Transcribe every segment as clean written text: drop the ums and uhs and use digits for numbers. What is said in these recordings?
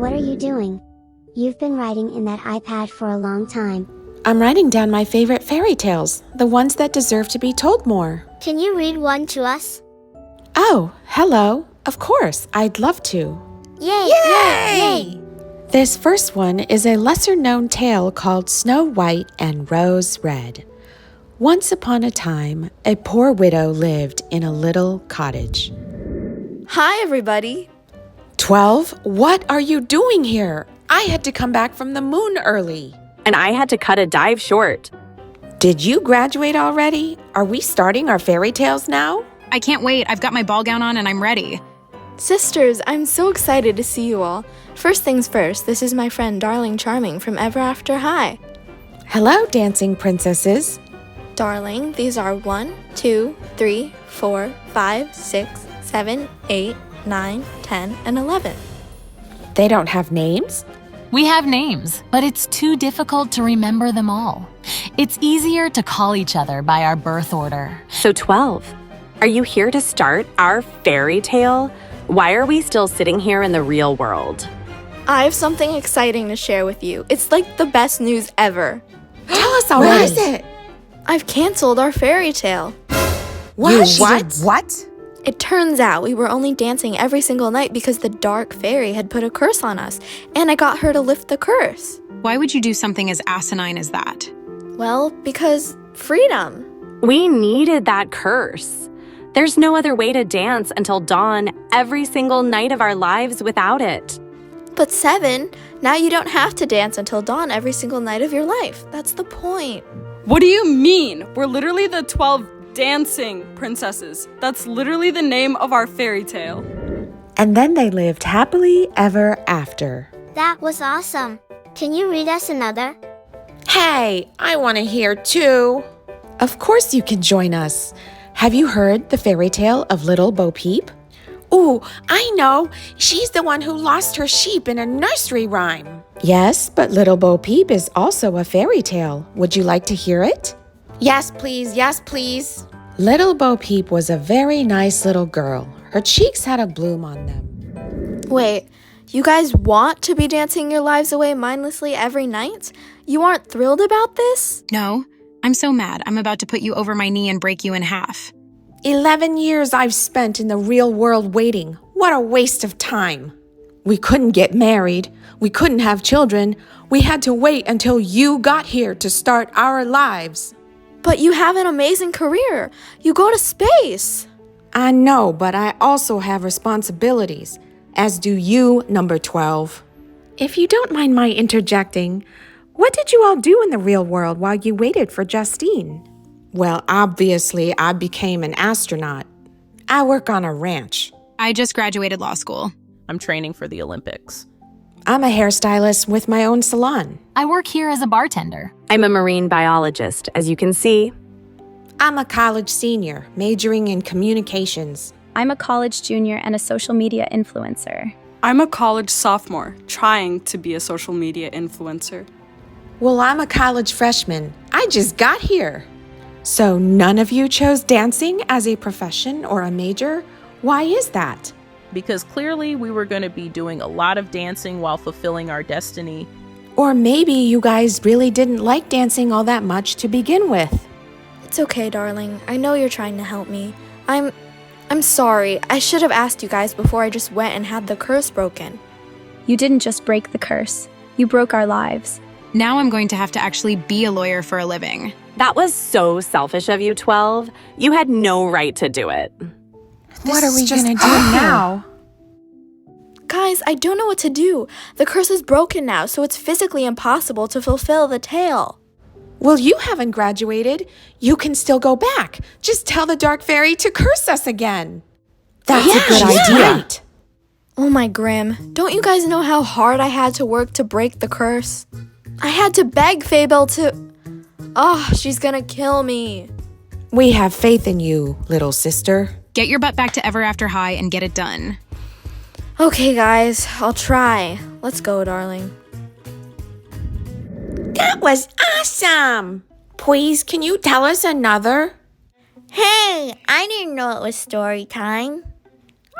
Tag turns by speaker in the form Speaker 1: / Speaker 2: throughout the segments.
Speaker 1: What are you doing? You've been writing in that iPad for a long time.
Speaker 2: I'm writing down my favorite fairy tales, the ones that deserve to be told more.
Speaker 1: Can you read one to us?
Speaker 2: Oh, hello. Of course, I'd love to.
Speaker 1: Yay!
Speaker 2: Yay!
Speaker 1: Yay!
Speaker 2: This first one is a lesser-known tale called Snow White and Rose Red. Once upon a time, a poor widow lived in a little cottage.
Speaker 3: Hi, everybody.
Speaker 2: 12, what are you doing here? I had to come back from the moon early.
Speaker 4: And I had to cut a dive short.
Speaker 2: Did you graduate already? Are we starting our fairy tales now?
Speaker 5: I can't wait. I've got my ball gown on and I'm ready.
Speaker 3: Sisters, I'm so excited to see you all. First things first, this is my friend Darling Charming from Ever After High.
Speaker 2: Hello, dancing princesses.
Speaker 3: Darling, these are 1, 2, 3, 4, 5, 6, 7, 8, 9, 10, and 11.
Speaker 2: They don't have names?
Speaker 6: We have names, but it's too difficult to remember them all. It's easier to call each other by our birth order.
Speaker 4: So 12, are you here to start our fairy tale? Why are we still sitting here in the real world?
Speaker 3: I have something exciting to share with you. It's like the best news ever.
Speaker 2: Tell us already.
Speaker 7: What is it?
Speaker 3: I've canceled our fairy tale.
Speaker 2: What?
Speaker 7: What?
Speaker 3: It turns out we were only dancing every single night because the dark fairy had put a curse on us, and I got her to lift the curse.
Speaker 5: Why would you do something as asinine as that?
Speaker 3: Well, because freedom.
Speaker 4: We needed that curse. There's no other way to dance until dawn every single night of our lives without it.
Speaker 3: But 7, now you don't have to dance until dawn every single night of your life. That's the point.
Speaker 8: What do you mean? We're literally the 12 dancing princesses. That's literally the name of our fairy tale.
Speaker 2: And then they lived happily ever after.
Speaker 1: That was awesome. Can you read us another?
Speaker 2: Hey, I want to hear too. Of course you can join us. Have you heard the fairy tale of Little Bo Peep? Ooh, I know. She's the one who lost her sheep in a nursery rhyme. Yes, but Little Bo Peep is also a fairy tale. Would you like to hear it? Yes, please. Yes, please. Little Bo Peep was a very nice little girl. Her cheeks had a bloom on them.
Speaker 3: Wait, you guys want to be dancing your lives away mindlessly every night? You aren't thrilled about this?
Speaker 5: No, I'm so mad. I'm about to put you over my knee and break you in half.
Speaker 2: 11 years I've spent in the real world waiting. What a waste of time. We couldn't get married. We couldn't have children. We had to wait until you got here to start our lives.
Speaker 3: But you have an amazing career. You go to space.
Speaker 2: I know, but I also have responsibilities, as do you, number 12. If you don't mind my interjecting, what did you all do in the real world while you waited for Justine? Well, obviously, I became an astronaut. I work on a ranch.
Speaker 5: I just graduated law school.
Speaker 7: I'm training for the Olympics.
Speaker 2: I'm a hairstylist with my own salon.
Speaker 6: I work here as a bartender.
Speaker 4: I'm a marine biologist, as you can see.
Speaker 2: I'm a college senior, majoring in communications.
Speaker 9: I'm a college junior and a social media influencer.
Speaker 8: I'm a college sophomore, trying to be a social media influencer.
Speaker 2: Well, I'm a college freshman. I just got here. So none of you chose dancing as a profession or a major? Why is that?
Speaker 7: Because clearly we were going to be doing a lot of dancing while fulfilling our destiny.
Speaker 2: Or maybe you guys really didn't like dancing all that much to begin with.
Speaker 3: It's okay, darling. I know you're trying to help me. I'm sorry. I should have asked you guys before I just went and had the curse broken.
Speaker 9: You didn't just break the curse. You broke our lives.
Speaker 5: Now I'm going to have to actually be a lawyer for a living.
Speaker 4: That was so selfish of you, 12. You had no right to do it.
Speaker 2: What are we going to do now?
Speaker 3: Guys, I don't know what to do. The curse is broken now, so it's physically impossible to fulfill the tale.
Speaker 2: Well, you haven't graduated. You can still go back. Just tell the dark fairy to curse us again. That's a good idea. Right.
Speaker 3: Oh my Grim, don't you guys know how hard I had to work to break the curse? I had to beg Fabel to... Oh, she's gonna kill me.
Speaker 2: We have faith in you, little sister.
Speaker 5: Get your butt back to Ever After High and get it done.
Speaker 3: Okay, guys, I'll try. Let's go, darling.
Speaker 2: That was awesome. Please, can you tell us another?
Speaker 1: Hey, I didn't know it was story time.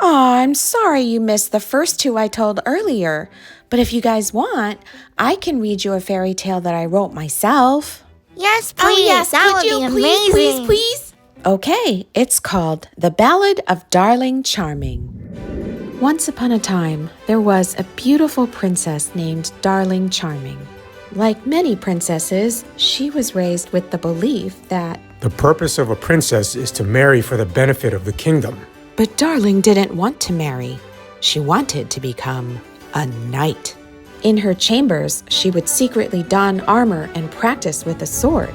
Speaker 2: Aw, I'm sorry you missed the first two I told earlier. But if you guys want, I can read you a fairy tale that I wrote myself.
Speaker 1: Yes, please. That would be amazing.
Speaker 2: Please? Okay, it's called The Ballad of Darling Charming. Once upon a time, there was a beautiful princess named Darling Charming. Like many princesses, she was raised with the belief that
Speaker 10: the purpose of a princess is to marry for the benefit of the kingdom.
Speaker 2: But Darling didn't want to marry. She wanted to become a knight. In her chambers, she would secretly don armor and practice with a sword.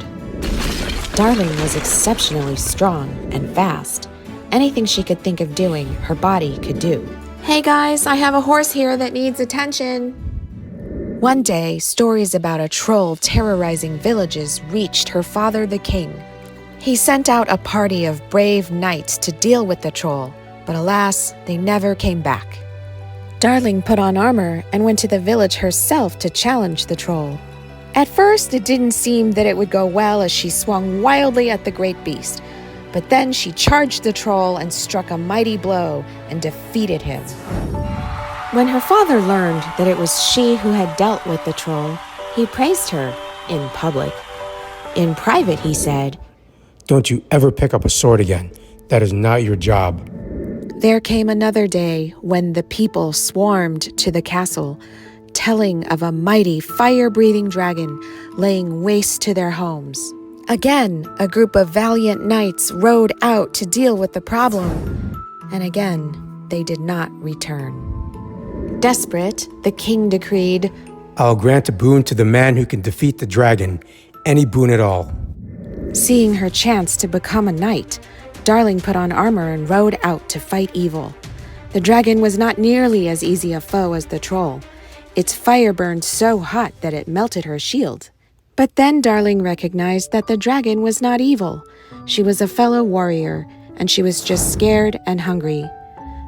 Speaker 2: Darling was exceptionally strong and fast. Anything she could think of doing, her body could do. Hey guys, I have a horse here that needs attention. One day, stories about a troll terrorizing villages reached her father, the king. He sent out a party of brave knights to deal with the troll, but alas, they never came back. Darling put on armor and went to the village herself to challenge the troll. At first, it didn't seem that it would go well as she swung wildly at the great beast, but then she charged the troll and struck a mighty blow and defeated him. When her father learned that it was she who had dealt with the troll, he praised her in public. In private, he said,
Speaker 10: "Don't you ever pick up a sword again. That is not your job."
Speaker 2: There came another day when the people swarmed to the castle, telling of a mighty fire-breathing dragon laying waste to their homes. Again, a group of valiant knights rode out to deal with the problem, and again, they did not return. Desperate, the king decreed,
Speaker 10: "I'll grant a boon to the man who can defeat the dragon, any boon at all."
Speaker 2: Seeing her chance to become a knight, Darling put on armor and rode out to fight evil. The dragon was not nearly as easy a foe as the troll. Its fire burned so hot that it melted her shield. But then Darling recognized that the dragon was not evil. She was a fellow warrior, and she was just scared and hungry.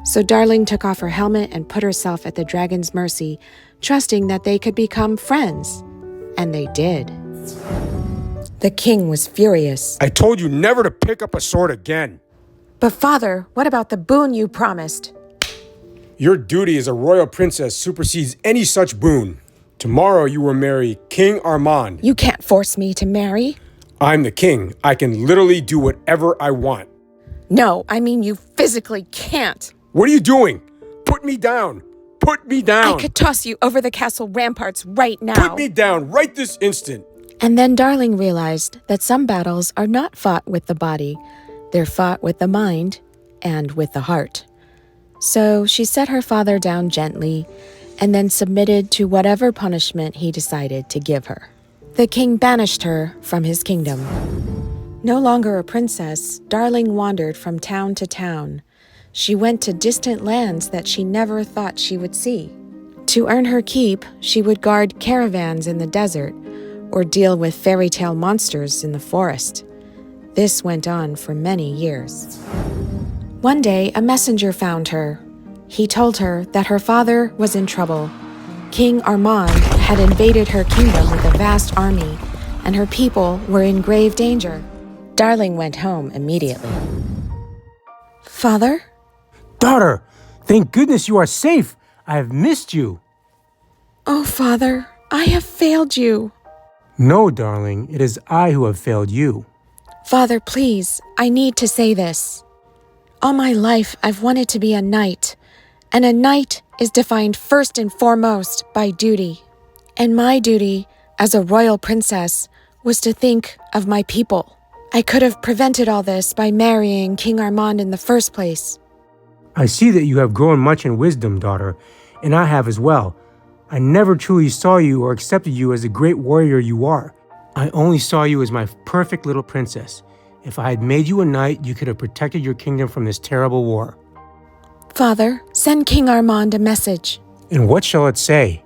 Speaker 2: So Darling took off her helmet and put herself at the dragon's mercy, trusting that they could become friends. And they did. The king was furious.
Speaker 10: "I told you never to pick up a sword again."
Speaker 2: But father, what about the boon you promised?
Speaker 10: "Your duty as a royal princess supersedes any such boon. Tomorrow you will marry King Armand."
Speaker 2: You can't force me to marry.
Speaker 10: "I'm the king. I can literally do whatever I want."
Speaker 2: No, I mean you physically can't.
Speaker 10: "What are you doing? Put me down. Put me down.
Speaker 2: I could toss you over the castle ramparts right now.
Speaker 10: Put me down right this instant."
Speaker 2: And then Darling realized that some battles are not fought with the body. They're fought with the mind and with the heart. So she set her father down gently and then submitted to whatever punishment he decided to give her. The king banished her from his kingdom. No longer a princess, Darling wandered from town to town. She went to distant lands that she never thought she would see. To earn her keep, she would guard caravans in the desert or deal with fairy tale monsters in the forest. This went on for many years. One day, a messenger found her. He told her that her father was in trouble. King Armand had invaded her kingdom with a vast army, and her people were in grave danger. Darling went home immediately. Father?
Speaker 10: "Daughter, thank goodness you are safe. I have missed you."
Speaker 2: Oh, Father, I have failed you.
Speaker 10: "No, darling, it is I who have failed you."
Speaker 2: Father, please, I need to say this. All my life, I've wanted to be a knight, and a knight is defined first and foremost by duty. And my duty, as a royal princess, was to think of my people. I could have prevented all this by marrying King Armand in the first place.
Speaker 10: "I see that you have grown much in wisdom, daughter, and I have as well. I never truly saw you or accepted you as the great warrior you are. I only saw you as my perfect little princess. If I had made you a knight, you could have protected your kingdom from this terrible war."
Speaker 2: Father, send King Armand a message.
Speaker 10: "And what shall it say?"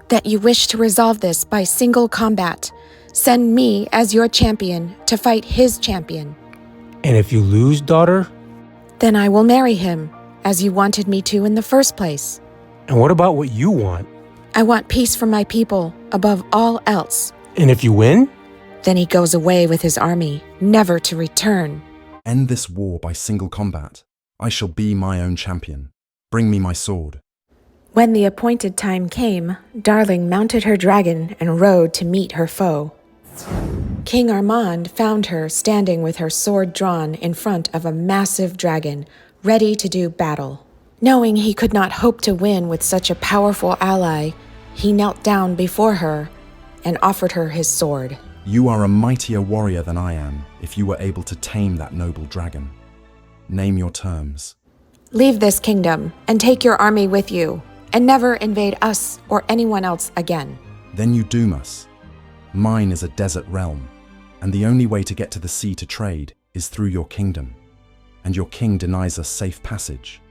Speaker 2: That you wish to resolve this by single combat. Send me as your champion to fight his champion.
Speaker 10: "And if you lose, daughter?"
Speaker 2: Then I will marry him, as you wanted me to in the first place.
Speaker 10: "And what about what you want?"
Speaker 2: I want peace for my people above all else.
Speaker 10: "And if you win?"
Speaker 2: Then he goes away with his army, never to return.
Speaker 11: End this war by single combat. I shall be my own champion. Bring me my sword.
Speaker 2: When the appointed time came, Darling mounted her dragon and rode to meet her foe. King Armand found her standing with her sword drawn in front of a massive dragon, ready to do battle. Knowing he could not hope to win with such a powerful ally, he knelt down before her and offered her his sword.
Speaker 11: You are a mightier warrior than I am if you were able to tame that noble dragon. Name your terms.
Speaker 2: Leave this kingdom and take your army with you, and never invade us or anyone else again.
Speaker 11: Then you doom us. Mine is a desert realm, and the only way to get to the sea to trade is through your kingdom, and your king denies us safe passage.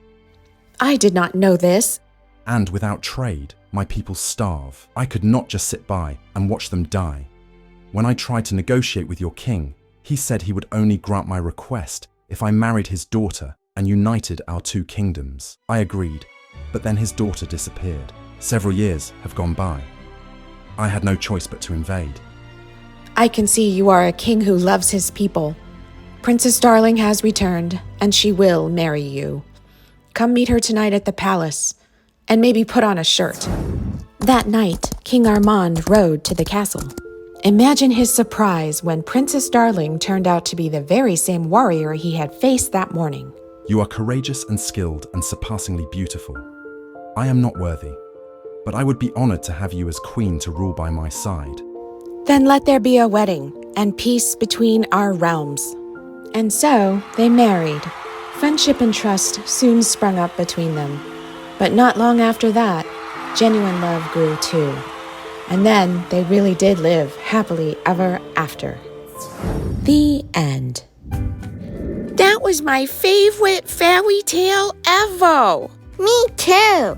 Speaker 2: I did not know this.
Speaker 11: And without trade, my people starve. I could not just sit by and watch them die. When I tried to negotiate with your king, he said he would only grant my request if I married his daughter and united our two kingdoms. I agreed, but then his daughter disappeared. Several years have gone by. I had no choice but to invade.
Speaker 2: I can see you are a king who loves his people. Princess Darling has returned, and she will marry you. Come meet her tonight at the palace, and maybe put on a shirt. That night, King Armand rode to the castle. Imagine his surprise when Princess Darling turned out to be the very same warrior he had faced that morning.
Speaker 11: You are courageous and skilled and surpassingly beautiful. I am not worthy, but I would be honored to have you as queen to rule by my side.
Speaker 2: Then let there be a wedding and peace between our realms. And so they married. Friendship and trust soon sprung up between them. But not long after that, genuine love grew too. And then they really did live happily ever after. The end. That was my favorite fairy tale ever.
Speaker 1: Me too.